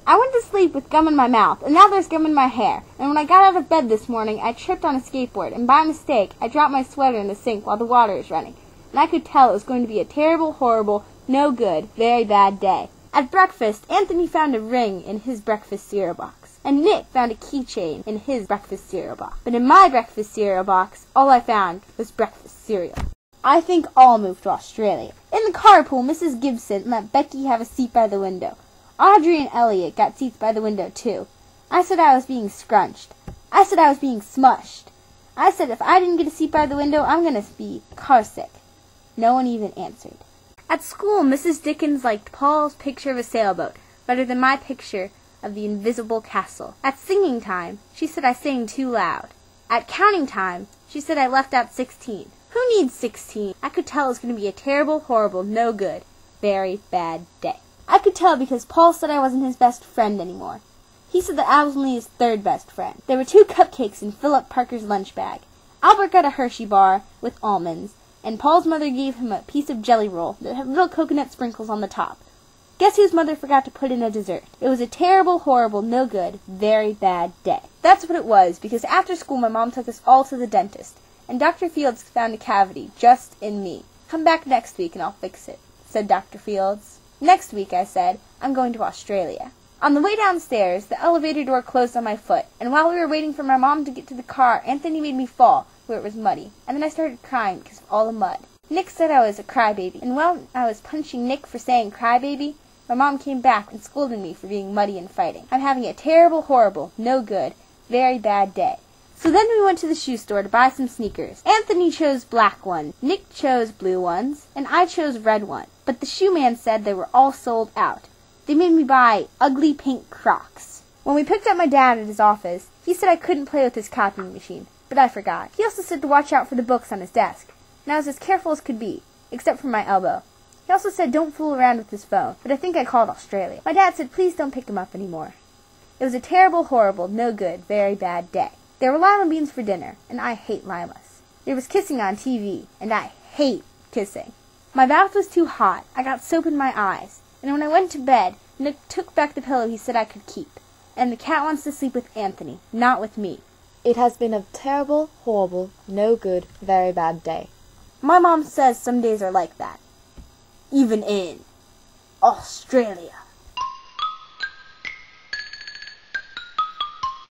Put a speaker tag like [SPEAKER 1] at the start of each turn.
[SPEAKER 1] I went to sleep with gum in my mouth, and now there's gum in my hair. And when I got out of bed this morning, I tripped on a skateboard, and by mistake, I dropped my sweater in the sink while the water is running. And I could tell it was going to be a terrible, horrible, no good, very bad day. At breakfast, Anthony found a ring in his breakfast cereal box, and Nick found a keychain in his breakfast cereal box. But in my breakfast cereal box, all I found was breakfast cereal. I think all moved to Australia. In the carpool, Mrs. Gibson let Becky have a seat by the window. Audrey and Elliot got seats by the window, too. I said I was being scrunched. I said I was being smushed. I said if I didn't get a seat by the window, I'm going to be carsick. No one even answered. At school, Mrs. Dickens liked Paul's picture of a sailboat better than my picture of the invisible castle. At singing time, she said I sang too loud. At counting time, she said I left out 16. Who needs 16? I could tell it was going to be a terrible, horrible, no good, very bad day. I could tell because Paul said I wasn't his best friend anymore. He said that I was only his third best friend. There were 2 cupcakes in Philip Parker's lunch bag. Albert got a Hershey bar with almonds, and Paul's mother gave him a piece of jelly roll that had little coconut sprinkles on the top. Guess whose mother forgot to put in a dessert? It was a terrible, horrible, no good, very bad day. That's what it was, because after school my mom took us all to the dentist, and Dr. Fields found a cavity just in me. Come back next week and I'll fix it, said Dr. Fields. Next week, I said, I'm going to Australia. On the way downstairs, the elevator door closed on my foot, and while we were waiting for my mom to get to the car, Anthony made me fall where it was muddy, and then I started crying because of all the mud. Nick said I was a crybaby, and while I was punching Nick for saying crybaby, my mom came back and scolded me for being muddy and fighting. I'm having a terrible, horrible, no good, very bad day. So then we went to the shoe store to buy some sneakers. Anthony chose black ones, Nick chose blue ones, and I chose red ones. But the shoe man said they were all sold out. They made me buy ugly pink Crocs. When we picked up my dad at his office, he said I couldn't play with his copying machine, but I forgot. He also said to watch out for the books on his desk, and I was as careful as could be, except for my elbow. He also said don't fool around with his phone, but I think I called Australia. My dad said please don't pick him up anymore. It was a terrible, horrible, no good, very bad day. There were lima beans for dinner, and I hate limas. There was kissing on TV, and I hate kissing. My bath was too hot. I got soap in my eyes. And when I went to bed, Nick took back the pillow he said I could keep. And the cat wants to sleep with Anthony, not with me.
[SPEAKER 2] It has been a terrible, horrible, no good, very bad day.
[SPEAKER 1] My mom says some days are like that. Even in Australia.